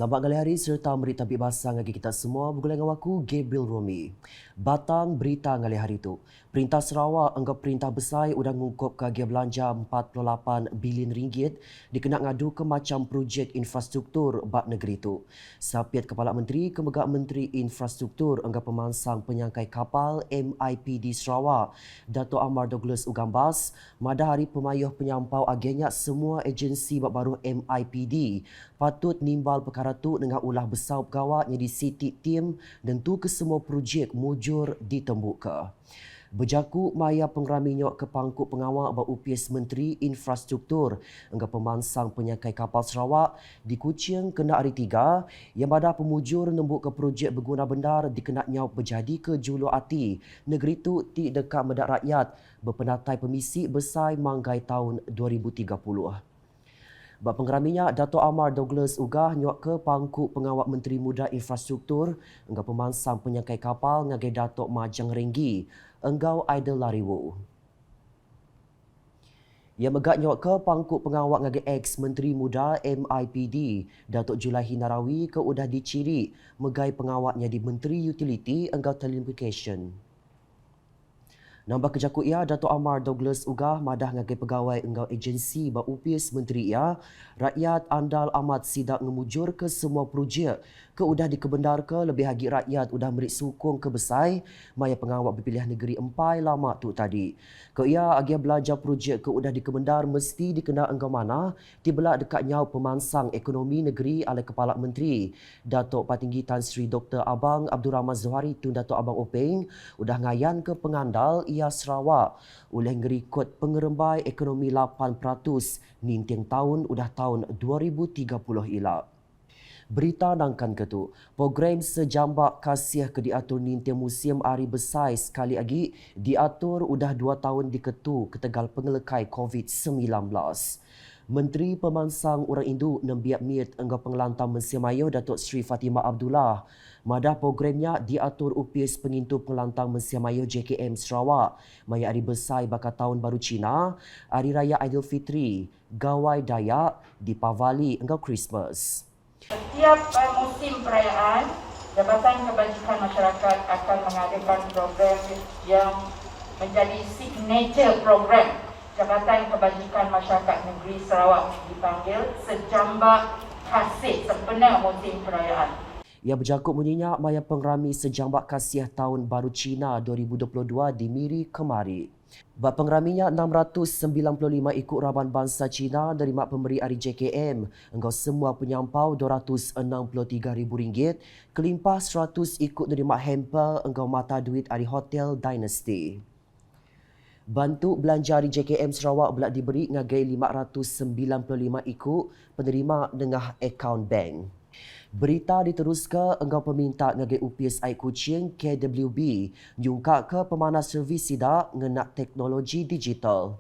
Selamat kali hari serta berita bebasa bagi kita semua. Bergulai dengan aku, Gabriel Romi. Batang berita kali hari itu. Perintah Sarawak anggap perintah besar sudah mengukup kegiatan belanja 48 bilion ringgit dikena ngadu ke macam projek infrastruktur bak negeri itu. Sapiat Kepala Menteri, Kemegak Menteri Infrastruktur anggap pemansang penyangkai kapal MIPD Sarawak, Dato' Amar Douglas Ugambas, madah hari pemayuh penyampau agennya semua agensi bak baru MIPD patut nimbal perkara tu dengan ulah besar pegawai yang di City Team dan tu ke semua projek mujur ditembuk ke. Berjaku maya pengraminyok ke pangkuk pengawal bak UPS Menteri Infrastruktur anggap pemansang penyangkai kapal Sarawak di Kuching kena hari 3 yang pada pemujur nembuk ke projek berguna bendar dikena nyau berjadi ke julu hati negeri tu ti dekat medak rakyat berpenatai pemisi besar manggai tahun 2030. Bak pengeraminya, Dato' Amar Douglas Ugah nyok ke pangkuk pengawal Menteri Muda Infrastruktur enggak pemansang penyangkai kapal ngagai Dato' Majang Renggi, enggau Aidil Lariwu. Ia megak nyok ke pangkuk pengawal ngagai ex-Menteri Muda MIPD, Dato' Julaihi Narawi ke udah diciri megai pengawalnya di Menteri Utility enggau Telecommunication. Nambah kejaku ia, Dato' Amar Douglas Ugah madah ngagai pegawai enggau agensi bak UPS Menteri ia, rakyat andal amat sidak ngemujur ke semua projek ke udah dikebendar ke lebih lagi rakyat udah merik sukung ke besai maya pengawal berpilihan negeri empai lama tu tadi. Ke ia agia belajar projek ke udah dikebendar mesti dikena enggau mana tibelak dekat nyau pemansang ekonomi negeri oleh Kepala Menteri Dato' Patinggi Tan Sri Dr. Abang Abdul Rahman Zohari Tun Dato' Abang Openg udah ngayan ke pengandal ia Sarawak oleh ngerikut pengerembai ekonomi 8% nintiang tahun udah tahun 2030 ilak. Berita nangkan ketu, program sejambak kasih ke diatur nintiang musim hari besar sekali lagi diatur udah 2 tahun diketu ketegal pengelekai COVID-19. Menteri Pemansang Orang Indu Nembiak Miet Enggau Pengelantar Mesia Mayu Datuk Sri Fatimah Abdullah madah programnya diatur UPS Pengintu Pengelantar Mesia Mayu JKM Sarawak maya hari besar bakal tahun baru Cina, Hari Raya Aidilfitri, Gawai Dayak, Deepavali enggau Christmas. Setiap musim perayaan, Jabatan Kebajikan Masyarakat akan mengadakan program yang menjadi signature program Jabatan Kebajikan Masyarakat Negeri Sarawak dipanggil Sejambak Kasih sebenar musim perayaan. Ia berjakut bunyinya maya pengrami Sejambak Kasih Tahun Baru Cina 2022 di Miri kemari. Bak pengraminya 695 ikut raban bangsa Cina dari mak pemberi hari JKM. Engkau semua penyampau RM263,000, kelimpah 100 ikut dari mak hamper engkau mata duit hari Hotel Dynasty. Bantu belanja di JKM Sarawak belak diberi ngagai 595 ikut penerima dengan akaun bank. Berita diteruskan engkau peminta ngagai UPS Air Kuching KWB nyungkak ke pemanas servis sidak ngenak teknologi digital.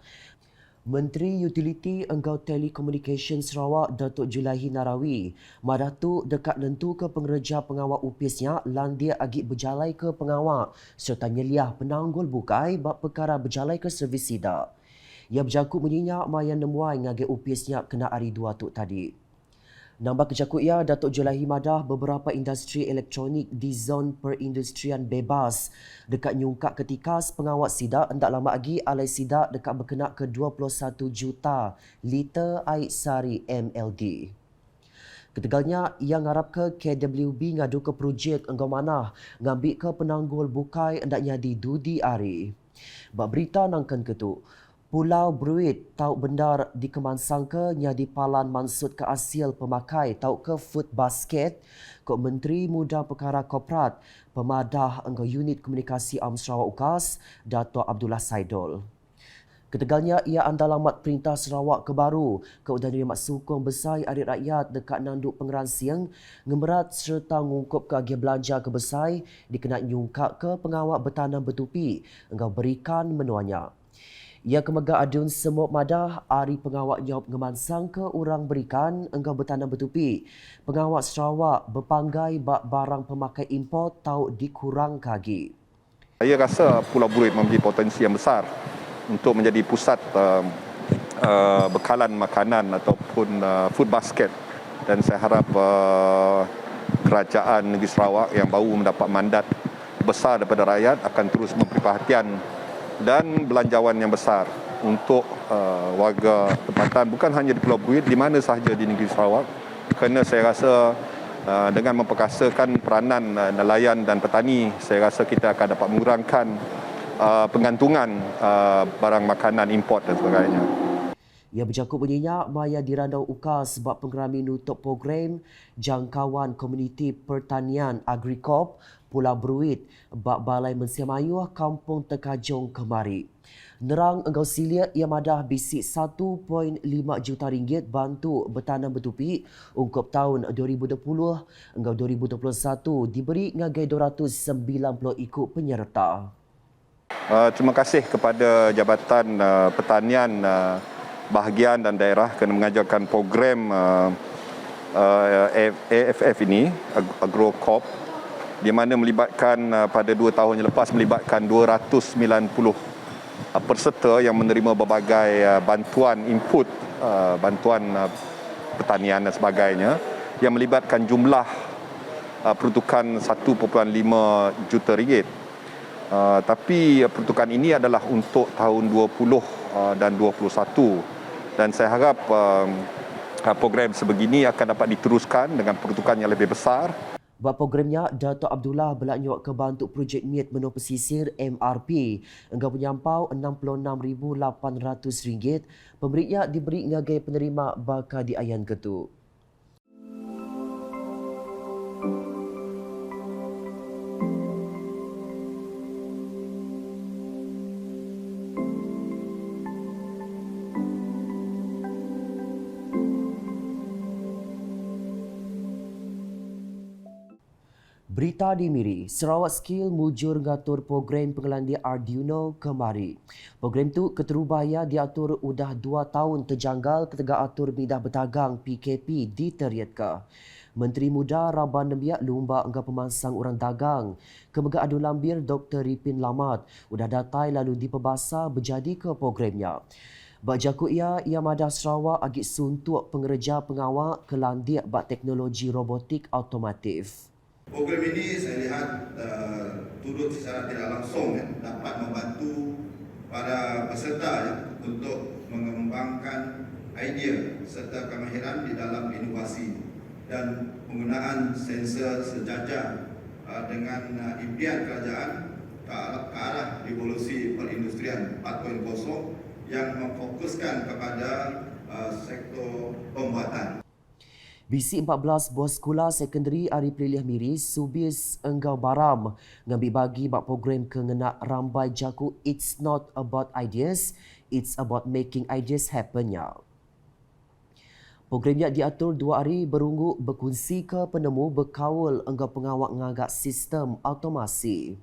Menteri Utility Enggau Telecommunication Sarawak Datuk Julaihi Narawi madah tu dekat nentu ke pengereja pengawal UPS-nya lan dia agik berjalai ke pengawal serta nyeliah penanggul bukai bab perkara berjalai ke servis sidak. Ia berjakut bunyinya maya nemuai ngagai UPS-nya kena hari 2 tu tadi. Nambah kejakut ia, Datuk Julaihi madah beberapa industri elektronik di zon perindustrian bebas dekat nyungkak ketika pengawal sidak hendak lama lagi alai sidak dekat berkenak ke 21 juta liter air sari MLD. Ketegalnya, ia ngarap ke KWB ngadu ke projek enggau manah ngambil ke penanggul bukai hendaknya di Dudi Ari. Bak berita nangkan ketu. Pulau Bruit tau bendar di Kemansang ke nyadi palan mansud ke asil pemakai tau ke food basket ke Menteri Muda Perkara Korporat Pemadah engkau Unit Komunikasi Am Sarawak UKAS Dato' Abdullah Saidul. Ketegalnya ia andalamat Perintah Sarawak Kebaru ke udah nerima sukong besar adik rakyat dekat nanduk pengeransiang ngemerat serta ngungkup ke agia belanja ke besar dikena nyungkak ke pengawal bertanam bertupi engkau berikan menuanya. Ia kemegak adun semua madah hari pengawal nyop ngemansang ke orang berikan engkau bertanam bertupi. Pengawal Sarawak berpanggai bak barang pemakai import tau dikurang kagi. Saya rasa Pulau Bruit memiliki potensi yang besar untuk menjadi pusat bekalan makanan ataupun food basket dan saya harap kerajaan negeri Sarawak yang baru mendapat mandat besar daripada rakyat akan terus memberi perhatian dan belanjawan yang besar untuk warga tempatan, bukan hanya di Pulau Bruit, di mana sahaja di negeri Sarawak, kerana saya rasa dengan memperkasakan peranan nelayan dan petani, saya rasa kita akan dapat mengurangkan penggantungan barang makanan import dan sebagainya. Ia bercakap menyenyak Maya dirandau UKAS sebab pengerami nutup program jangkauan komuniti pertanian Agricorp Pulau Bruit bak Balai Mensia Mayuh Kampung Tekajong kemari. Nerang Enggau Silia ia madah bisik 1.5 juta ringgit bantu bertanam bertupi ungkup tahun 2020 hingga 2021 diberi ngagai 290 ikut penyerta. Terima kasih kepada Jabatan Pertanian Bahagian dan Daerah kerana mengajarkan program AFF ini, Agricorp, di mana melibatkan pada 2 tahun yang lepas melibatkan 290 peserta yang menerima berbagai bantuan input, bantuan pertanian dan sebagainya, yang melibatkan jumlah peruntukan 1.5 juta ringgit. Tapi peruntukan ini adalah untuk tahun 20 dan 21, dan saya harap program sebegini akan dapat diteruskan dengan peruntukan yang lebih besar. Buat programnya, Dato' Abdullah belaknyok ke bantu projek MIT Menur Pesisir MRP hingga penyampau RM66,800. Pemberinya diberi ngagai penerima bakal diayan ketuk. Berita di Miri, Sarawak Skill mujur ngatur program pengelandia Arduino kemari. Program tu keterubaya diatur udah 2 tahun terjanggal ketegak atur midah bertagang PKP diteriatka. Menteri Muda Raban Nembiak Lumba engkau pemansang orang dagang. Kemegak Adu Lambir Dr. Ripin Lamat udah datai lalu diperbasa berjadi ke programnya. Bak jakut ia madah Sarawak agak suntuk pengereja pengawal kelandiak bak teknologi robotik automotif. Program ini saya lihat turut secara tidak langsung dapat membantu para peserta untuk mengembangkan idea serta kemahiran di dalam inovasi dan penggunaan sensor sejajar dengan impian kerajaan ke arah revolusi perindustrian 4.0 yang memfokuskan kepada sektor pembuatan. BC 14 bos sekolah sekondari Ari Pelilih Miri Subis Enggau Baram ngambil bagi bak program kengenak rambai jaku It's Not About Ideas, It's About Making Ideas Happen ya. Programnya diatur 2 hari berunggu berkongsi ke penemu berkawal enggau pengawak ngagak sistem automasi.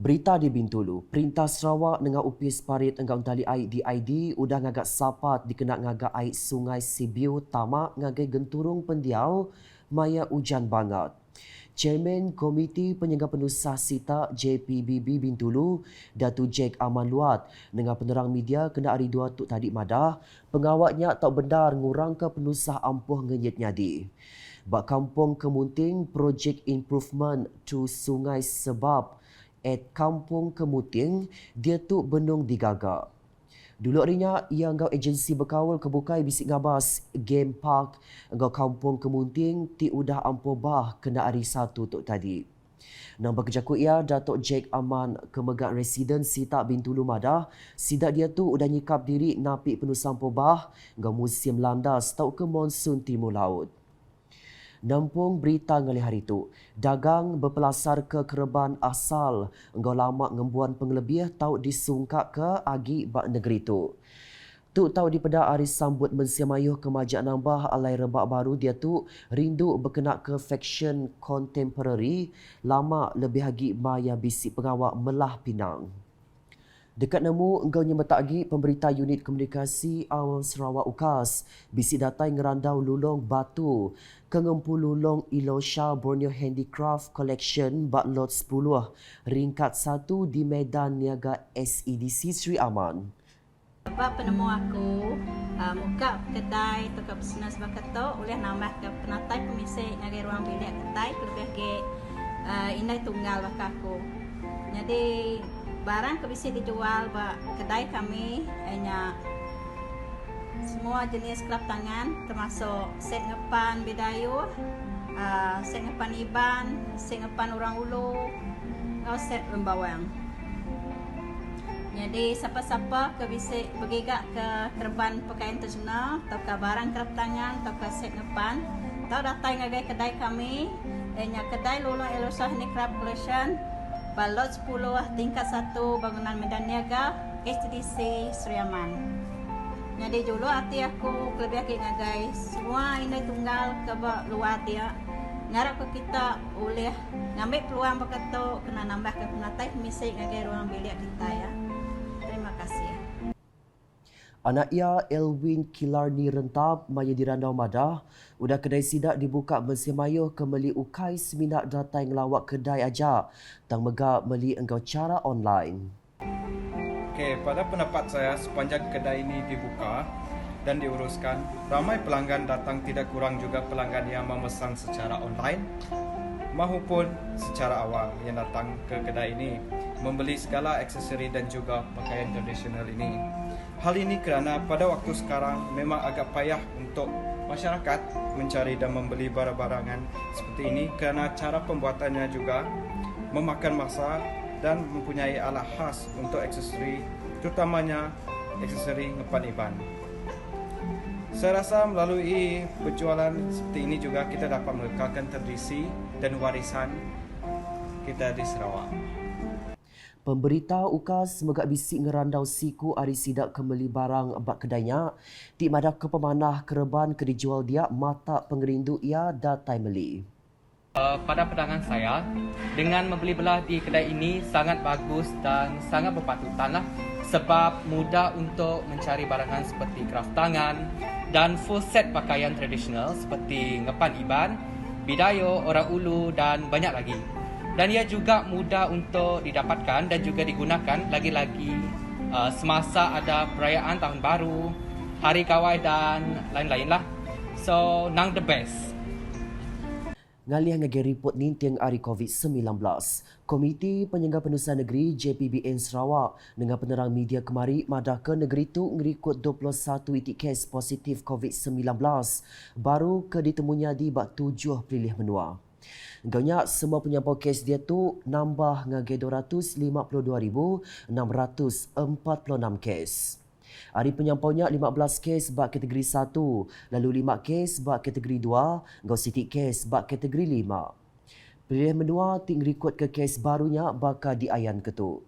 Berita di Bintulu, Perintah Sarawak dengan Upis Parit enggak untali air DID udah ngagak sapat dikenak ngagak air Sungai Sibiu tamak ngagai genturung pendiau maya hujan banget. Chairman Komiti Penyegar Penusah Sita JPBB Bintulu, Datu Jack Aman Luat dengan penerang media kena hari 2 tuk tadi madah, pengawaknya tak benar ngurang ke penusah ampuh ngenyit nyadi. Bak Kampung Kemunting, Project Improvement to Sungai Sebab at Kampung Kemuting, dia tu benung digagak. Dulu harinya, ia anggap agensi berkawal kebukai bisik ngabas game park anggap Kampung Kemuting ti udah ampuh bah kena hari 1 tuk tadi. Nang berkejakut ia, Datuk Jack Aman Kemegak Residen Sita Bintulu Madah, sidak dia tu udah nyikap diri napi penusang pobah anggap musim landas tau ke monsun timur laut. Nampung berita ngalih hari itu, dagang berpelasar ke kereban asal enggau lama ngembuan pengelebih tau disungkak ke agi bak negeri tu. Tu tau dipedak hari sambut Mensia Mayuh kemajak nambah alai rebak baru dia tu rindu berkenak ke faction contemporary lama lebih agi maya bisik pengawak Melah Pinang. Dekat nemu engkau nyemetagi pemberita unit komunikasi Awam Sarawak UKAS bisik datai ngerandau lulong batu kengempul lulong Ilosha Borneo Handicraft Collection bak lot 10 ringkat 1 di Medan Niaga SEDC Sri Aman. Sebab penemu aku muka kedai atau bisnes bakato oleh nambah ke penatai pemisik ngagai ruang bilik kedai lebih ke inai tunggal bak aku. Jadi barang ke bisa dijual bak kedai kami hanya semua jenis kelap tangan termasuk set ngepan Bidayuh, set ngepan Iban, set ngepan Orang Ulu, atau set Rembawang. Jadi siapa-siapa ke bisa bergigak ke kerban pakaian tradisional atau ke barang kerap tangan atau ke set ngepan atau datang ngagai kedai kami hanya kedai Lulung Elosa Heni Craft Collection Balot 10 tingkat 1 bangunan Medan Niaga STDC Seriaman. Jadi dulu hati aku lebih akik ngagai semua ini tunggal ke luar dia ngarap ke kita boleh ngambil peluang berkata kena nambah ke penatai pemisik ngagai ruang bilik kita ya. Terima kasih. Anak ia Elwin Kilarni Rentap maya di Randau Madah, udah kedai sidak dibuka bersemayuh ke meli ukai seminak datang ngelawak kedai aja, tang megak meli engkau cara online. Okey, pada pendapat saya sepanjang kedai ini dibuka dan diuruskan, ramai pelanggan datang, tidak kurang juga pelanggan yang memesan secara online maupun secara awam yang datang ke kedai ini membeli segala aksesori dan juga pakaian tradisional ini. Hal ini kerana pada waktu sekarang memang agak payah untuk masyarakat mencari dan membeli barang-barangan seperti ini kerana cara pembuatannya juga memakan masa dan mempunyai alat khas untuk aksesori, terutamanya aksesori ngepan Iban. Saya rasa melalui berjualan seperti ini juga kita dapat mengekalkan tradisi dan warisan kita di Sarawak. Pemberita UKAS megak bisik ngerandau siku ari sidak kembali barang bak kedainya, ti madak ke pemanah kereban ke dijual dia mata pengerindu ia datai meli. Pada pandangan saya, dengan membeli belah di kedai ini sangat bagus dan sangat berpatutanlah sebab mudah untuk mencari barangan seperti kraft tangan dan full set pakaian tradisional seperti ngepan Iban, Bidayuh, Orang Ulu dan banyak lagi. Dan ia juga mudah untuk didapatkan dan juga digunakan lagi-lagi semasa ada perayaan Tahun Baru, Hari Kawai dan lain-lain lah. So, nang the best. Ngalih ngagi report ni tiang hari COVID-19, Komiti Penyangga Penulisan Negeri JPBN Sarawak dengan penerang media kemari madah ke negeri tu ngerikut 21 itik kes positif COVID-19 baru ke ditemunya di bak 7 pilih menua. Gaunya semua penyampau kes dia tu nambah ngagi 252,646 kes. Hari penyampaunya 15 kes bak kategori 1, lalu 5 kes bak kategori 2, gau sitik kes bak kategori 5. Pilihan menua ting rekod ke kes barunya bakal diayan ketuk.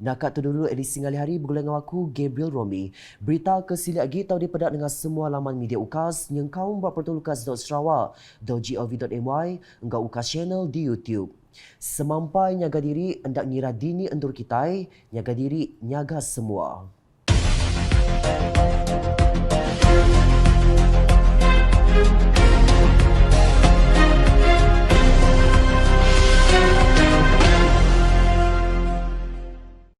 Nakat tu dulu edisi ngali hari bergulai dengan aku Gabriel Romi. Berita kesili lagi tahu dipedak dengan semua laman media UKAS yang kau berpertulukas.sarawak, .gov.my, enggak UKAS channel di YouTube. Semampai nyaga diri hendak ngira dini endur kita, nyaga diri nyaga semua.